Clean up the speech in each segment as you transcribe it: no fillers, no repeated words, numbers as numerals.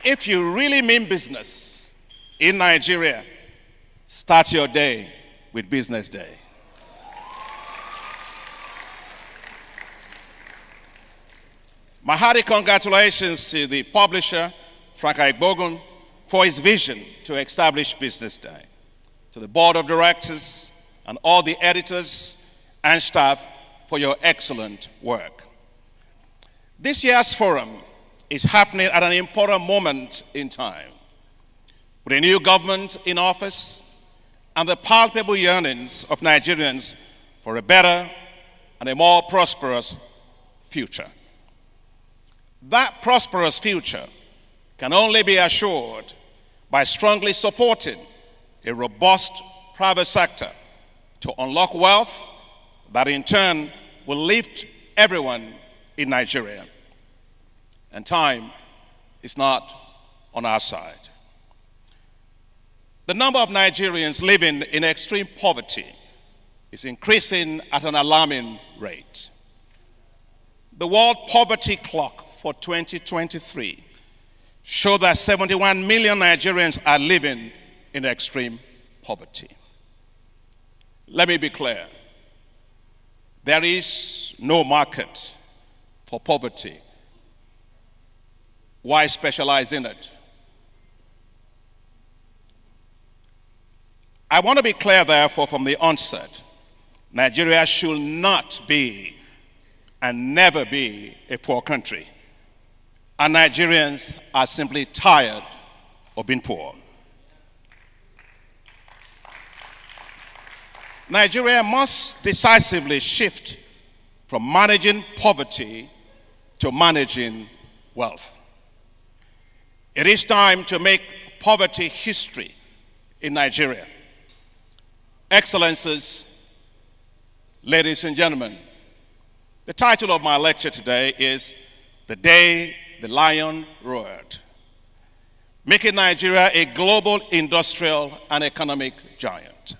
if you really mean business in Nigeria, start your day with Business Day. My hearty congratulations to the publisher, Frank Aigbogun, for his vision to establish Business Day, to the board of directors and all the editors and staff for your excellent work. This year's forum is happening at an important moment in time. With a new government in office and the palpable yearnings of Nigerians for a better and a more prosperous future. That prosperous future can only be assured by strongly supporting a robust private sector to unlock wealth that in turn will lift everyone in Nigeria. And time is not on our side. The number of Nigerians living in extreme poverty is increasing at an alarming rate. The World Poverty Clock for 2023 showed that 71 million Nigerians are living in extreme poverty. Let me be clear. There is no market for poverty. Why specialize in it? I want to be clear, therefore, from the onset. Nigeria should not be and never be a poor country. And Nigerians are simply tired of being poor. Nigeria must decisively shift from managing poverty to managing wealth. It is time to make poverty history in Nigeria. Excellencies, ladies and gentlemen, the title of my lecture today is The Day the Lion Roared, making Nigeria a global industrial and economic giant.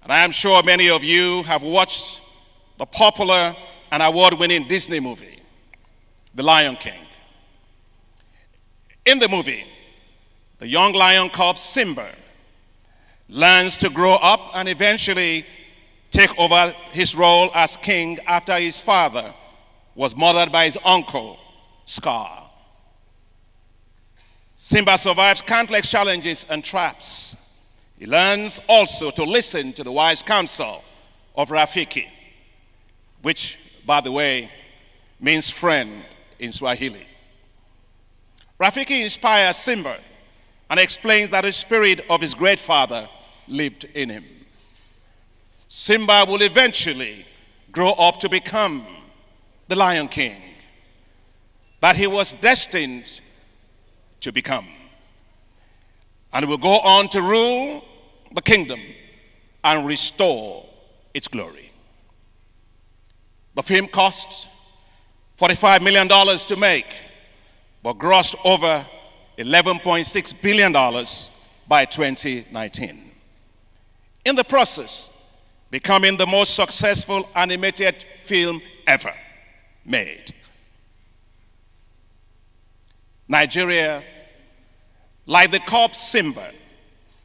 And I am sure many of you have watched the popular and award-winning Disney movie, The Lion King. In the movie, the young lion cub Simba learns to grow up and eventually take over his role as king after his father was murdered by his uncle, Scar. Simba survives countless challenges and traps. He learns also to listen to the wise counsel of Rafiki, which, by the way, means friend in Swahili. Rafiki inspires Simba and explains that the spirit of his great father lived in him. Simba will eventually grow up to become the Lion King that he was destined to become. And he will go on to rule the kingdom and restore its glory. The film cost $45 million to make, but grossed over $11.6 billion by 2019. In the process, becoming the most successful animated film ever made. Nigeria, like the cub Simba,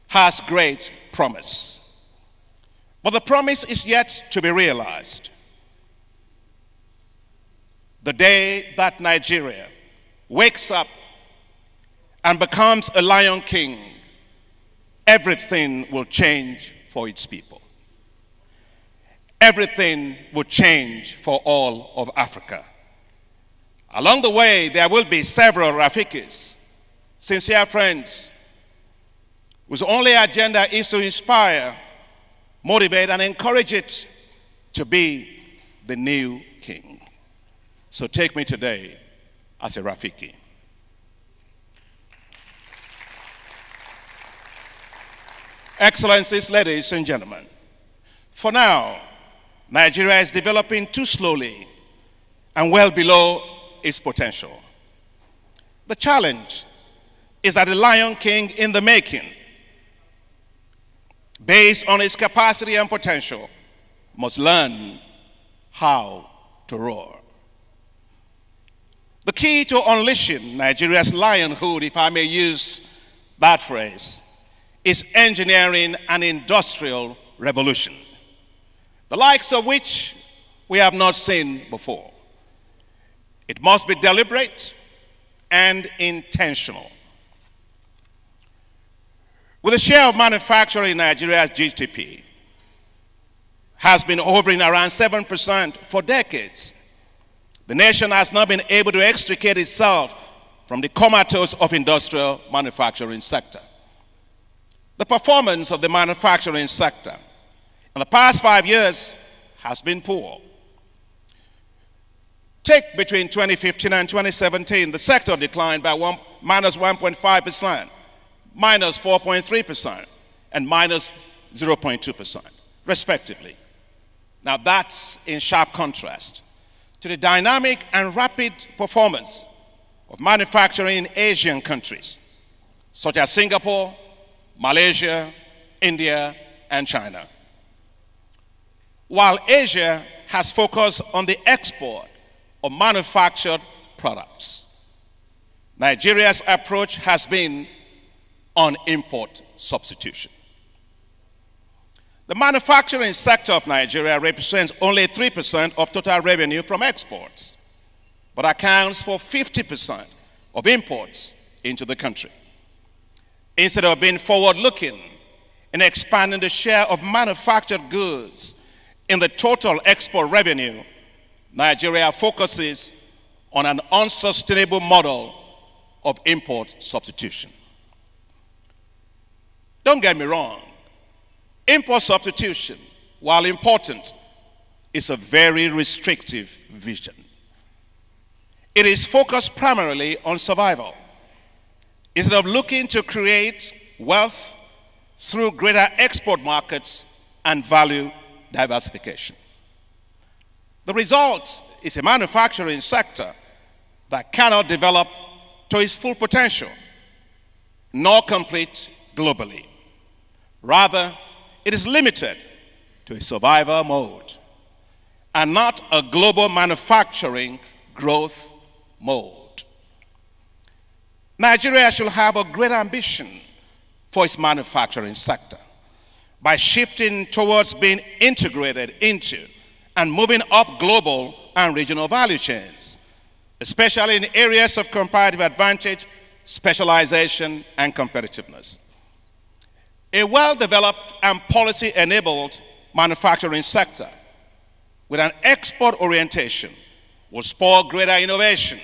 has great promise. But the promise is yet to be realized. The day that Nigeria wakes up and becomes a Lion King, everything will change for its people. Everything will change for all of Africa. Along the way, there will be several Rafikis, sincere friends, whose only agenda is to inspire, motivate, and encourage it to be the new king. So take me today as a Rafiki. Excellencies, ladies and gentlemen, for now, Nigeria is developing too slowly and well below its potential. The challenge is that the Lion King in the making, based on its capacity and potential, must learn how to roar. The key to unleashing Nigeria's lionhood, if I may use that phrase, is engineering an industrial revolution, the likes of which we have not seen before. It must be deliberate and intentional. With the share of manufacturing in Nigeria's GDP has been hovering around 7% for decades, the nation has not been able to extricate itself from the comatose of industrial manufacturing sector. The performance of the manufacturing sector in the past 5 years has been poor. Take between 2015 and 2017, the sector declined by minus 1.5%, minus 4.3%, and minus 0.2%, respectively. Now that's in sharp contrast to the dynamic and rapid performance of manufacturing in Asian countries, such as Singapore, Malaysia, India, and China. While Asia has focused on the export of manufactured products, Nigeria's approach has been on import substitution. The manufacturing sector of Nigeria represents only 3% of total revenue from exports, but accounts for 50% of imports into the country. Instead of being forward-looking and expanding the share of manufactured goods in the total export revenue, Nigeria focuses on an unsustainable model of import substitution. Don't get me wrong. Import substitution, while important, is a very restrictive vision. It is focused primarily on survival, instead of looking to create wealth through greater export markets and value diversification. The result is a manufacturing sector that cannot develop to its full potential, nor complete globally. Rather, it is limited to a survival mode and not a global manufacturing growth mode. Nigeria should have a great ambition for its manufacturing sector by shifting towards being integrated into and moving up global and regional value chains, especially in areas of comparative advantage, specialization, and competitiveness. A well-developed and policy-enabled manufacturing sector with an export orientation will spur greater innovation,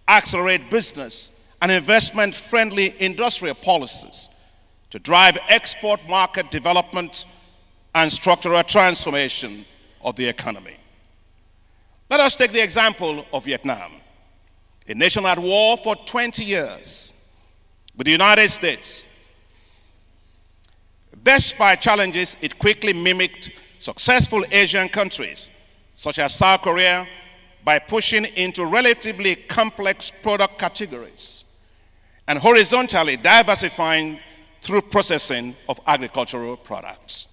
accelerate business and investment-friendly industrial policies to drive export market development and structural transformation of the economy. Let us take the example of Vietnam, a nation at war for 20 years with the United States. Despite challenges, it quickly mimicked successful Asian countries, such as South Korea, by pushing into relatively complex product categories and horizontally diversifying through processing of agricultural products.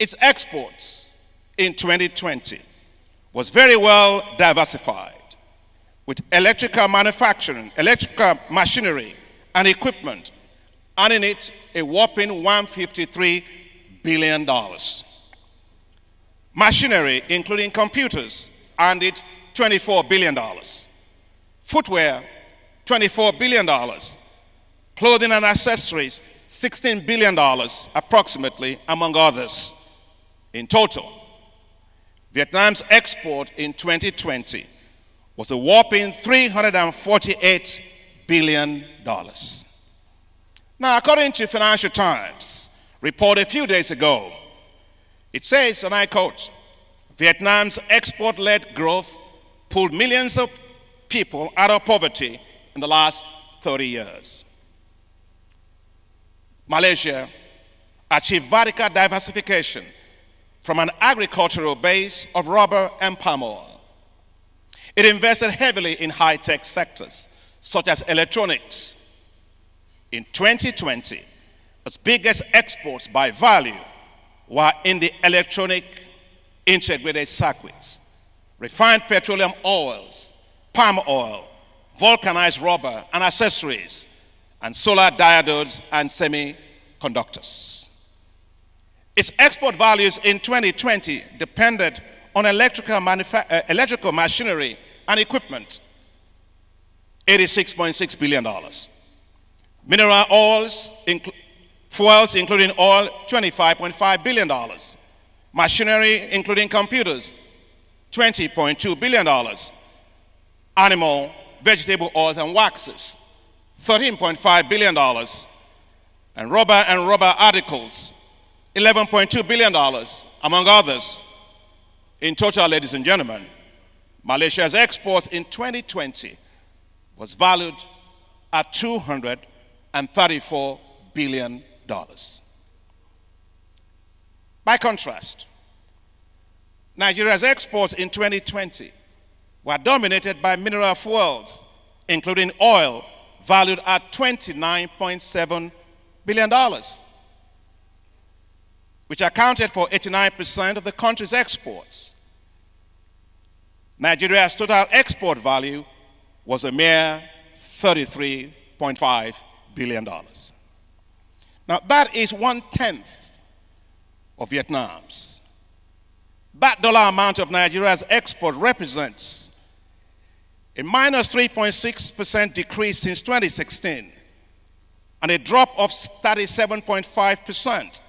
Its exports in 2020 was very well diversified, with electrical manufacturing, electrical machinery and equipment earning it a whopping $153 billion. Machinery, including computers, earned it $24 billion. Footwear, $24 billion. Clothing and accessories, $16 billion approximately, among others. In total, Vietnam's export in 2020 was a whopping $348 billion. Now, according to Financial Times report a few days ago, it says, and I quote, Vietnam's export-led growth pulled millions of people out of poverty in the last 30 years. Malaysia achieved vertical diversification from an agricultural base of rubber and palm oil. It invested heavily in high-tech sectors, such as electronics. In 2020, its biggest exports by value were in the electronic integrated circuits, refined petroleum oils, palm oil, vulcanized rubber and accessories, and solar diodes and semiconductors. Its export values in 2020 depended on electrical machinery and equipment, $86.6 billion. Mineral oils, fuels including oil, $25.5 billion. Machinery including computers, $20.2 billion. Animal, vegetable oils and waxes, $13.5 billion. And rubber articles, $11.2 billion, among others. In total, ladies and gentlemen, Malaysia's exports in 2020 was valued at $234 billion. By contrast, Nigeria's exports in 2020 were dominated by mineral fuels, including oil, valued at $29.7 billion, which accounted for 89% of the country's exports. Nigeria's total export value was a mere $33.5 billion. Now, that is 1/10 of Vietnam's. That dollar amount of Nigeria's export represents a minus 3.6% decrease since 2016 and a drop of 37.5%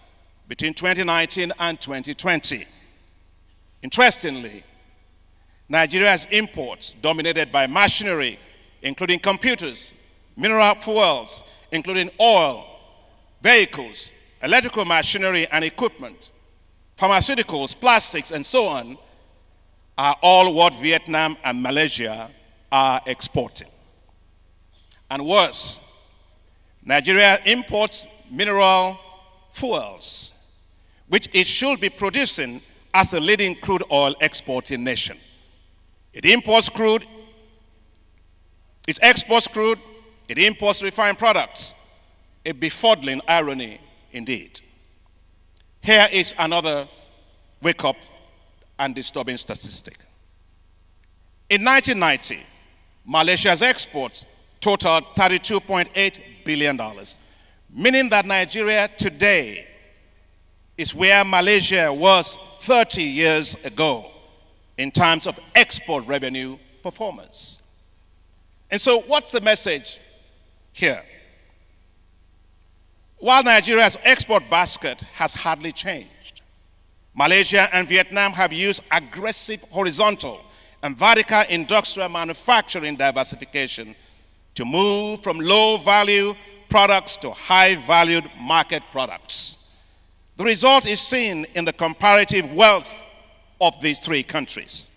between 2019 and 2020. Interestingly, Nigeria's imports, dominated by machinery, including computers, mineral fuels, including oil, vehicles, electrical machinery and equipment, pharmaceuticals, plastics, and so on, are all what Vietnam and Malaysia are exporting. And worse, Nigeria imports mineral fuels, which it should be producing as a leading crude oil exporting nation. It imports crude, it exports crude, it imports refined products. A befuddling irony indeed. Here is another wake-up and disturbing statistic. In 1990, Malaysia's exports totaled $32.8 billion, meaning that Nigeria today is where Malaysia was 30 years ago in terms of export revenue performance. And so what's the message here? While Nigeria's export basket has hardly changed, Malaysia and Vietnam have used aggressive horizontal and vertical industrial manufacturing diversification to move from low-value products to high-valued market products. The result is seen in the comparative wealth of these three countries.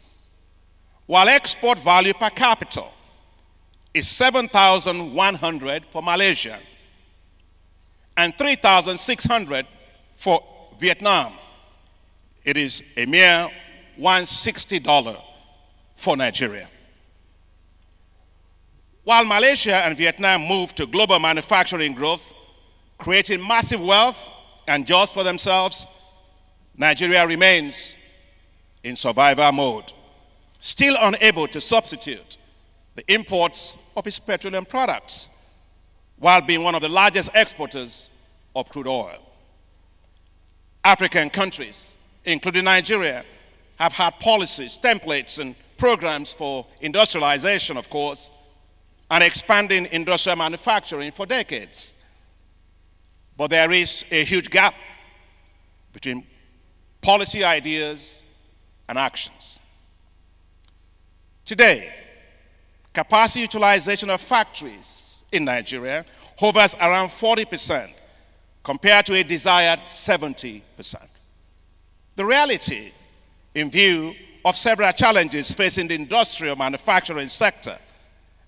While export value per capita is $7,100 for Malaysia and $3,600 for Vietnam, it is a mere $160 for Nigeria. While Malaysia and Vietnam move to global manufacturing growth, creating massive wealth and jobs for themselves, Nigeria remains in survival mode, still unable to substitute the imports of its petroleum products, while being one of the largest exporters of crude oil. African countries, including Nigeria, have had policies, templates, and programs for industrialization, of course, and expanding industrial manufacturing for decades. But there is a huge gap between policy ideas and actions. Today, capacity utilization of factories in Nigeria hovers around 40% compared to a desired 70%. The reality, in view of several challenges facing the industrial manufacturing sector,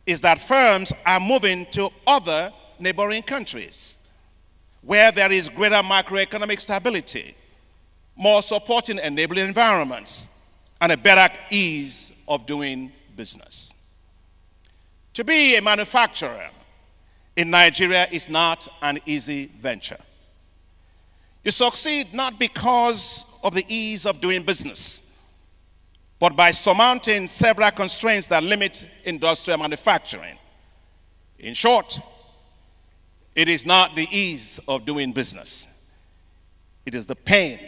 is that firms are moving to other neighboring countries where there is greater macroeconomic stability, more supporting enabling environments, and a better ease of doing business. To be a manufacturer in Nigeria is not an easy venture. You succeed not because of the ease of doing business, but by surmounting several constraints that limit industrial manufacturing. In short, it is not the ease of doing business. It is the pain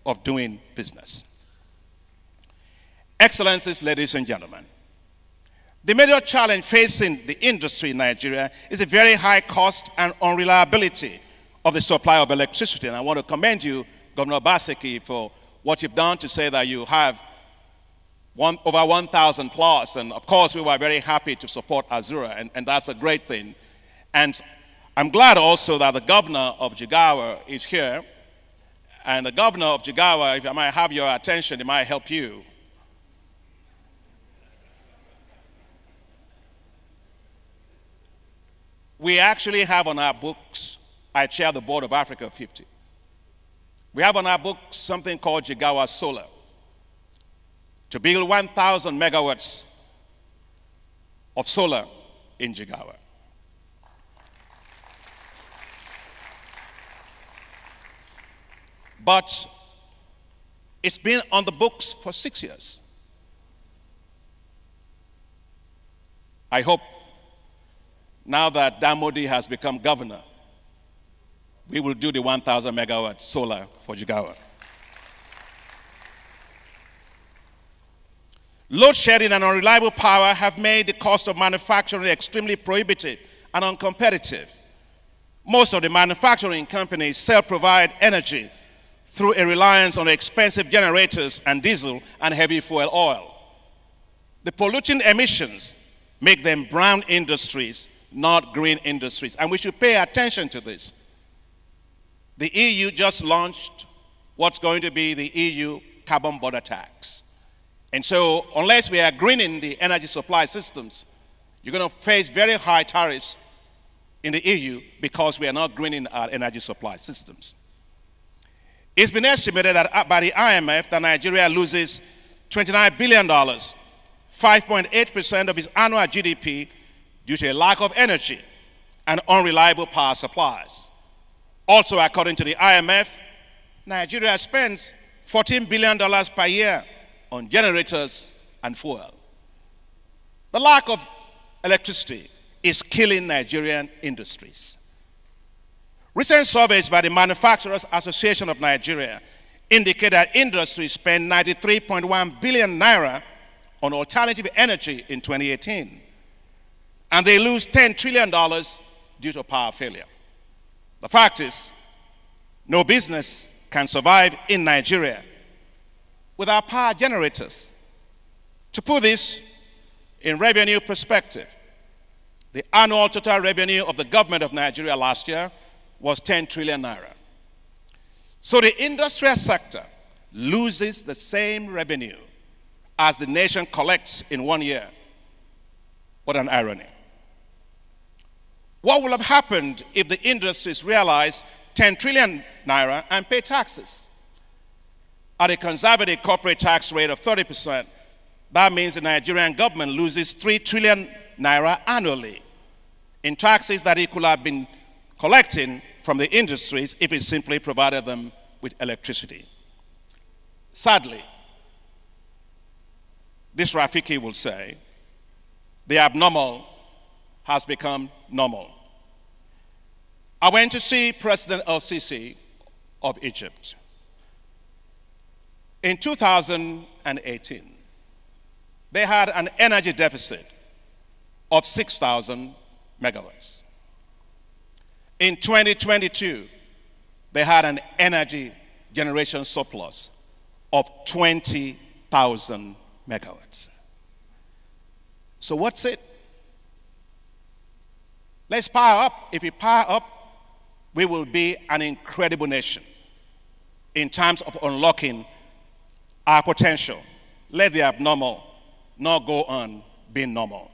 of doing business. Excellencies, ladies and gentlemen, the major challenge facing the industry in Nigeria is the very high cost and unreliability of the supply of electricity. And I want to commend you, Governor Obaseki, for what you've done to say that you have over 1,000 plus. And of course, we were very happy to support Azura, and that's a great thing. And I'm glad also that the governor of Jigawa is here. And the governor of Jigawa, if I might have your attention, it might help you. We actually have on our books, I chair the board of Africa 50. We have on our books something called Jigawa Solar to build 1,000 megawatts of solar in Jigawa. But it's been on the books for 6 years. I hope now that Damodi has become governor, we will do the 1,000 megawatt solar for Jigawa. Load shedding and unreliable power have made the cost of manufacturing extremely prohibitive and uncompetitive. Most of the manufacturing companies self-provide energy through a reliance on expensive generators and diesel and heavy fuel oil. The polluting emissions make them brown industries, not green industries, and we should pay attention to this. The EU just launched what's going to be the EU carbon border tax. And so unless we are greening the energy supply systems, you're going to face very high tariffs in the EU because we are not greening our energy supply systems. It's been estimated that by the IMF that Nigeria loses $29 billion, 5.8% of its annual GDP, due to a lack of energy and unreliable power supplies. Also, according to the IMF, Nigeria spends $14 billion per year on generators and fuel. The lack of electricity is killing Nigerian industries. Recent surveys by the Manufacturers Association of Nigeria indicate that industries spend 93.1 billion naira on alternative energy in 2018, and they lose $10 trillion due to power failure. The fact is, no business can survive in Nigeria without power generators. To put this in revenue perspective, the annual total revenue of the government of Nigeria last year was 10 trillion naira. So the industrial sector loses the same revenue as the nation collects in 1 year. What an irony. What would have happened if the industries realized 10 trillion naira and pay taxes? At a conservative corporate tax rate of 30%, that means the Nigerian government loses 3 trillion naira annually in taxes that it could have been collecting from the industries if it simply provided them with electricity. Sadly, this Rafiki will say, the abnormal has become normal. I went to see President El-Sisi of Egypt. In 2018, they had an energy deficit of 6,000 megawatts. In 2022, they had an energy generation surplus of 20,000 megawatts. So what's it? Let's power up. If we power up, we will be an incredible nation in terms of unlocking our potential. Let the abnormal not go on being normal.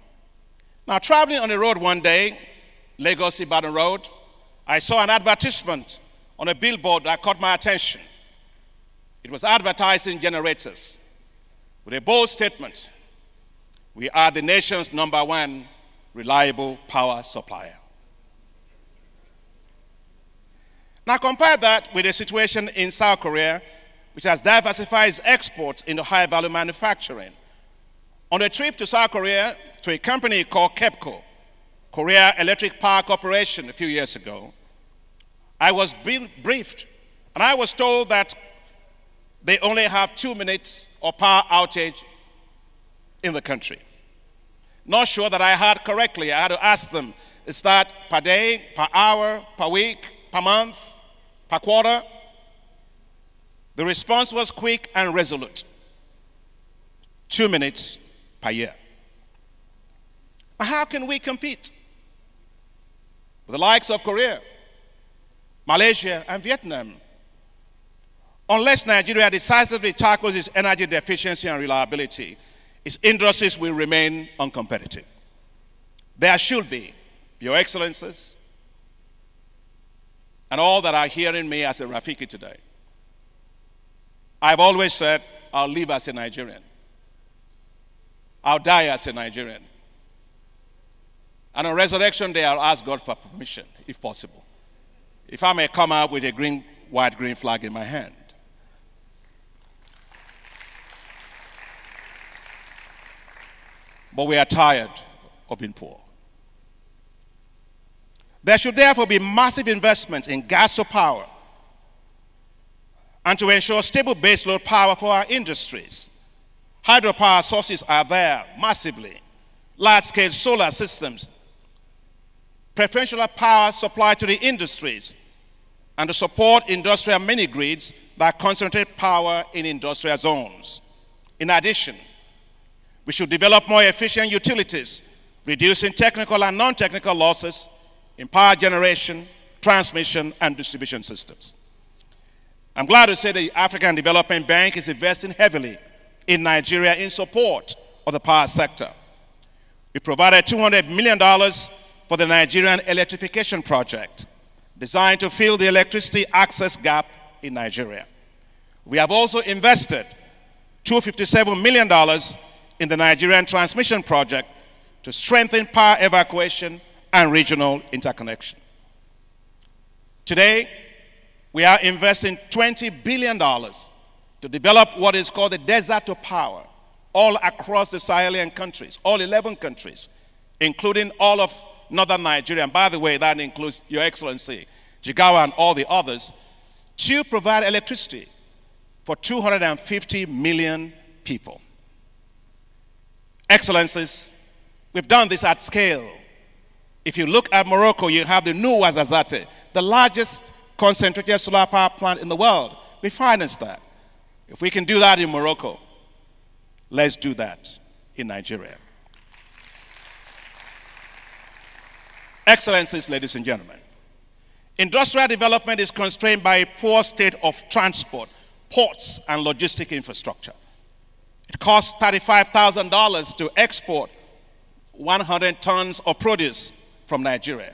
Now, traveling on the road one day, Lagos-Ibadan Road, I saw an advertisement on a billboard that caught my attention. It was advertising generators with a bold statement: we are the nation's #1 reliable power supplier. Now compare that with the situation in South Korea, which has diversified its exports into high-value manufacturing. On a trip to South Korea to a company called KEPCO, Korea Electric Power Corporation, a few years ago, I was briefed, and I was told that they only have 2 minutes of power outage in the country. Not sure that I heard correctly. I had to ask them, is that per day, per hour, per week, per month, per quarter? The response was quick and resolute. 2 minutes per year. How can we compete with the likes of Korea, Malaysia, and Vietnam, unless Nigeria decisively tackles its energy deficiency and reliability? Its industries will remain uncompetitive. There should be, Your Excellencies, and all that are hearing me as a Rafiki today, I've always said I'll live as a Nigerian. I'll die as a Nigerian. And on Resurrection Day, I'll ask God for permission, if possible, if I may come out with a green, white, green flag in my hand. But we are tired of being poor. There should therefore be massive investments in gas to power and to ensure stable baseload power for our industries. Hydropower sources are there massively. Large-scale solar systems, preferential power supply to the industries, and to support industrial mini-grids that concentrate power in industrial zones. In addition, we should develop more efficient utilities, reducing technical and non-technical losses in power generation, transmission, and distribution systems. I'm glad to say the African Development Bank is investing heavily in Nigeria in support of the power sector. We provided $200 million for the Nigerian Electrification Project, designed to fill the electricity access gap in Nigeria. We have also invested $257 million in the Nigerian Transmission Project to strengthen power evacuation and regional interconnection. Today, we are investing $20 billion to develop what is called the desert to power all across the Sahelian countries, all 11 countries, including all of northern Nigeria. And by the way, that includes Your Excellency, Jigawa, and all the others, to provide electricity for 250 million people. Excellencies, we've done this at scale. If you look at Morocco, you have the Nuwa Zazate, the largest concentrated solar power plant in the world. We financed that. If we can do that in Morocco, let's do that in Nigeria. Excellencies, ladies and gentlemen, industrial development is constrained by a poor state of transport, ports, and logistic infrastructure. It costs $35,000 to export 100 tons of produce from Nigeria,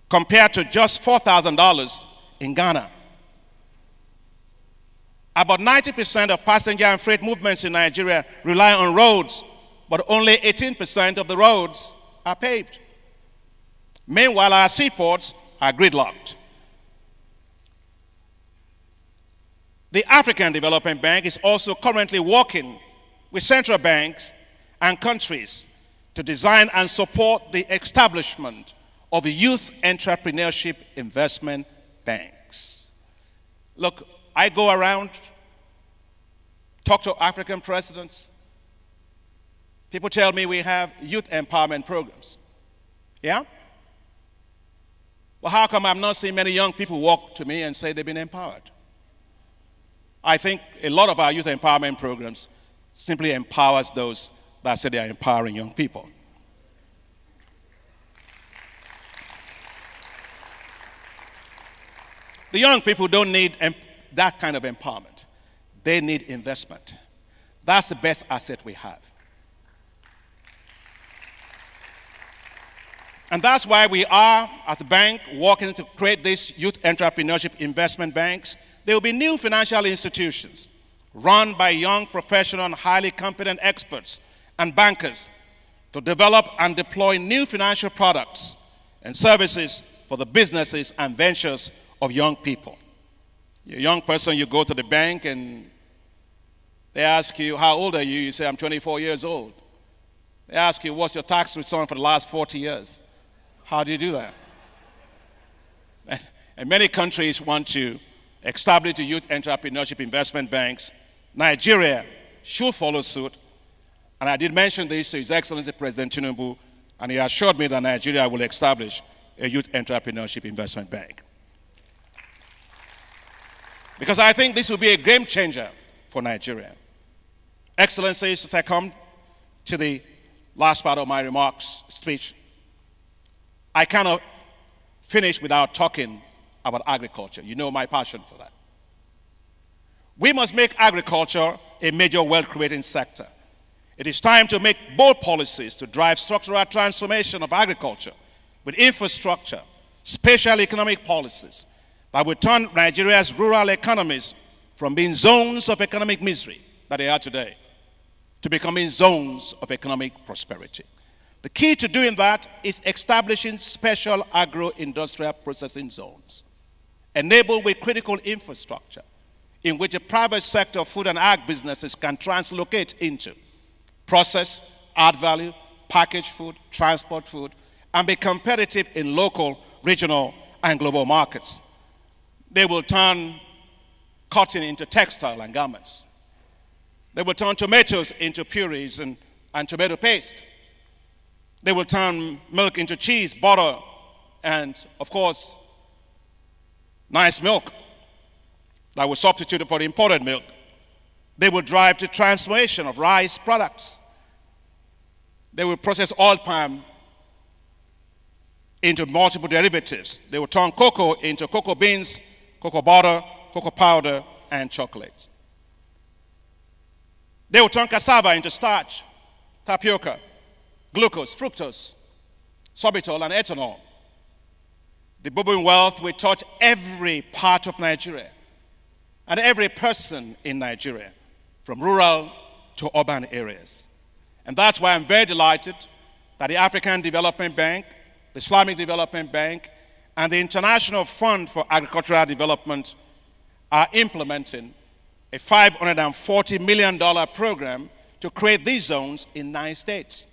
compared to just $4,000 in Ghana. About 90% of passenger and freight movements in Nigeria rely on roads, but only 18% of the roads are paved. Meanwhile, our seaports are gridlocked. The African Development Bank is also currently working with central banks and countries to design and support the establishment of youth entrepreneurship investment banks. Look, I go around, talk to African presidents. People tell me we have youth empowerment programs. Yeah? Well, how come I'm not seeing many young people walk to me and say they've been empowered? I think a lot of our youth empowerment programs simply empowers those that say they are empowering young people. The young people don't need that kind of empowerment. They need investment. That's the best asset we have. And that's why we are, as a bank, working to create these youth entrepreneurship investment banks. There will be new financial institutions run by young, professional, and highly competent experts and bankers to develop and deploy new financial products and services for the businesses and ventures of young people. You're a young person, you go to the bank and they ask you, how old are you? You say, I'm 24 years old. They ask you, what's your tax return for the last 40 years? How do you do that? And many countries want to establish the youth entrepreneurship investment banks. Nigeria should follow suit. And I did mention this to His Excellency President Tinubu, and he assured me that Nigeria will establish a youth entrepreneurship investment bank. Because I think this will be a game changer for Nigeria. Excellencies, as I come to the last part of my speech, I cannot finish without talking about agriculture. You know my passion for that. We must make agriculture a major wealth-creating sector. It is time to make bold policies to drive structural transformation of agriculture with infrastructure, spatial economic policies that will turn Nigeria's rural economies from being zones of economic misery that they are today to becoming zones of economic prosperity. The key to doing that is establishing special agro-industrial processing zones, enabled with critical infrastructure in which the private sector food and ag businesses can translocate into, process, add value, package food, transport food, and be competitive in local, regional, and global markets. They will turn cotton into textile and garments. They will turn tomatoes into purees and tomato paste. They will turn milk into cheese, butter, and, of course, nice milk that will substitute for imported milk. They will drive the transformation of rice products. They will process oil palm into multiple derivatives. They will turn cocoa into cocoa beans, cocoa butter, cocoa powder, and chocolate. They will turn cassava into starch, tapioca, glucose, fructose, sorbitol, and ethanol. The bubbling wealth will touch every part of Nigeria and every person in Nigeria, from rural to urban areas. And that's why I'm very delighted that the African Development Bank, the Islamic Development Bank, and the International Fund for Agricultural Development are implementing a $540 million program to create these zones in 9 states.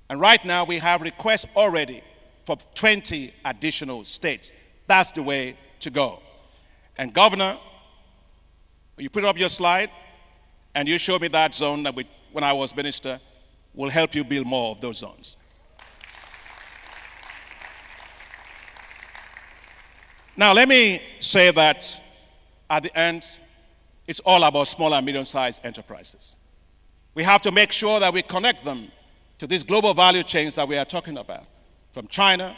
And right now we have requests already for 20 additional states. That's the way to go. And Governor, you put up your slide, and you showed me that zone that when I was minister, will help you build more of those zones. Now, let me say that at the end, it's all about small and medium-sized enterprises. We have to make sure that we connect them to these global value chains that we are talking about. From China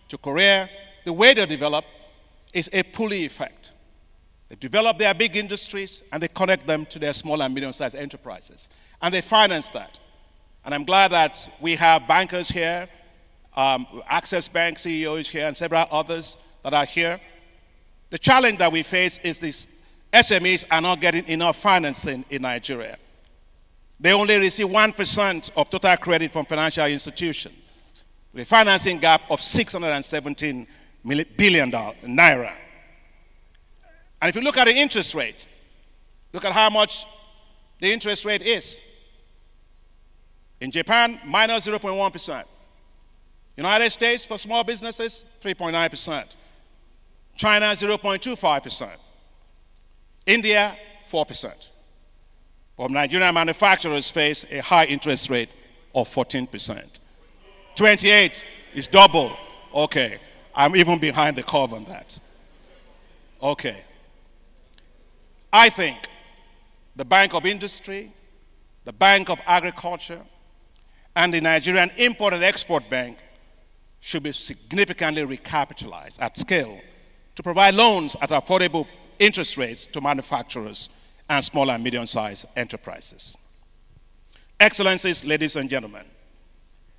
to Korea, the way they develop is a pulley effect. They develop their big industries and they connect them to their small and medium-sized enterprises. And they finance that. And I'm glad that we have bankers here, Access Bank CEOs here, and several others that are here. The challenge that we face is these SMEs are not getting enough financing in Nigeria. They only receive 1% of total credit from financial institutions, with a financing gap of 617 billion naira. And if you look at the interest rate, look at how much the interest rate is. In Japan, minus 0.1%. United States, for small businesses, 3.9%. China, 0.25%. India, 4%. But Nigerian manufacturers face a high interest rate of 14%. 28 is double. Okay, I'm even behind the curve on that. Okay. I think the Bank of Industry, the Bank of Agriculture, and the Nigerian Import and Export Bank should be significantly recapitalized at scale to provide loans at affordable interest rates to manufacturers and small and medium-sized enterprises. Excellencies, ladies and gentlemen,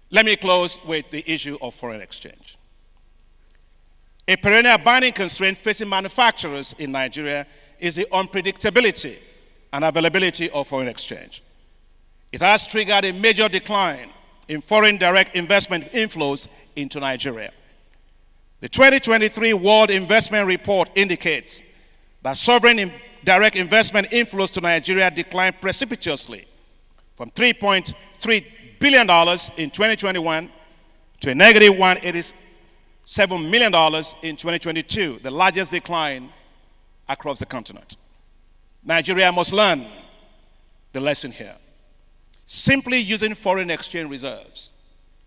let me close with the issue of foreign exchange. A perennial binding constraint facing manufacturers in Nigeria is the unpredictability and availability of foreign exchange. It has triggered a major decline in foreign direct investment inflows into Nigeria. The 2023 World Investment Report indicates that sovereign direct investment inflows to Nigeria declined precipitously from $3.3 billion in 2021 to a negative $187 million in 2022, the largest decline across the continent. Nigeria must learn the lesson here. Simply using foreign exchange reserves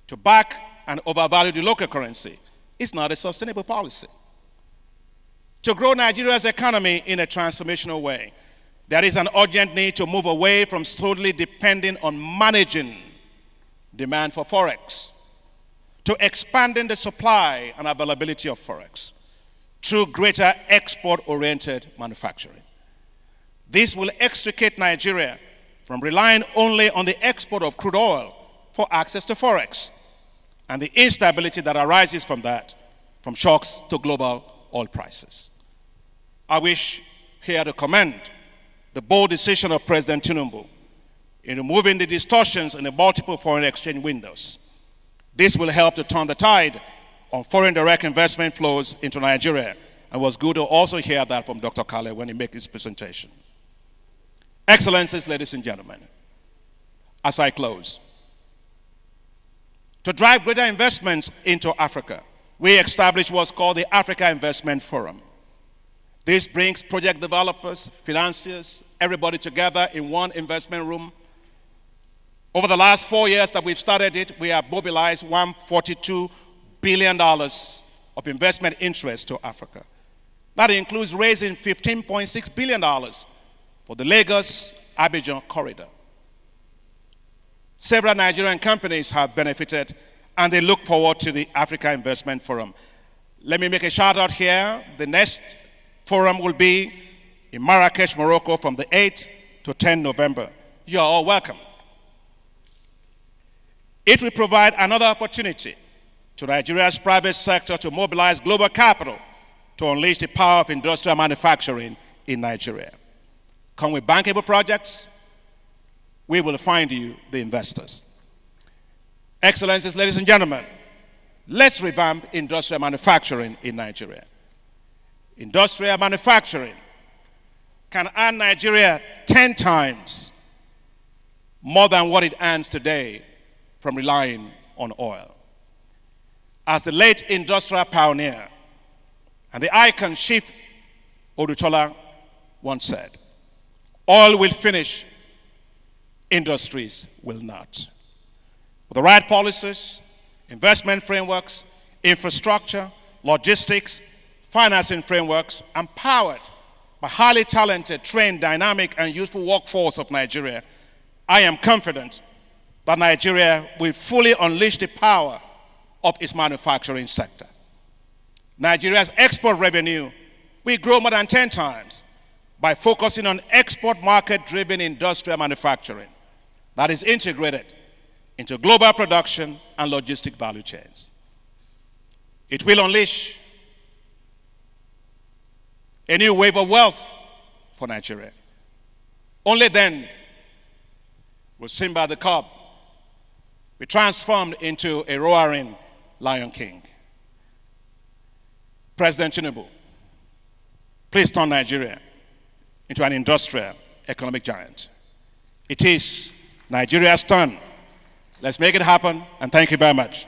to back and overvalue the local currency is not a sustainable policy. To grow Nigeria's economy in a transformational way, there is an urgent need to move away from solely depending on managing demand for forex to expanding the supply and availability of forex through greater export-oriented manufacturing. This will extricate Nigeria from relying only on the export of crude oil for access to forex and the instability that arises from that, from shocks to global oil prices. I wish here to commend the bold decision of President Tinubu in removing the distortions in the multiple foreign exchange windows. This will help to turn the tide on foreign direct investment flows into Nigeria, and it was good to also hear that from Dr. Kale when he made his presentation. Excellencies, ladies and gentlemen, as I close, to drive greater investments into Africa, we established what's called the Africa Investment Forum. This brings project developers, financiers, everybody together in one investment room. Over the last 4 years that we've started it, we have mobilized $142 billion of investment interest to Africa. That includes raising $15.6 billion for the Lagos-Abidjan corridor. Several Nigerian companies have benefited, and they look forward to the Africa Investment Forum. Let me make a shout out here. The next forum will be in Marrakesh, Morocco from the 8th to 10th November. You are all welcome. It will provide another opportunity to Nigeria's private sector to mobilize global capital to unleash the power of industrial manufacturing in Nigeria. Come with bankable projects, we will find you the investors. Excellencies, ladies and gentlemen, let's revamp industrial manufacturing in Nigeria. Industrial manufacturing can earn Nigeria 10 times more than what it earns today from relying on oil. As the late industrial pioneer and the icon Chief Odutola once said, oil will finish, industries will not. With the right policies, investment frameworks, infrastructure, logistics, financing frameworks, empowered by highly talented, trained, dynamic, and useful workforce of Nigeria, I am confident that Nigeria will fully unleash the power of its manufacturing sector. Nigeria's export revenue will grow more than 10 times by focusing on export market-driven industrial manufacturing that is integrated into global production and logistic value chains. It will unleash a new wave of wealth for Nigeria. Only then will Simba the cub be transformed into a roaring Lion King. President Tinubu, please turn Nigeria into an industrial economic giant. It is Nigeria's turn. Let's make it happen, and thank you very much.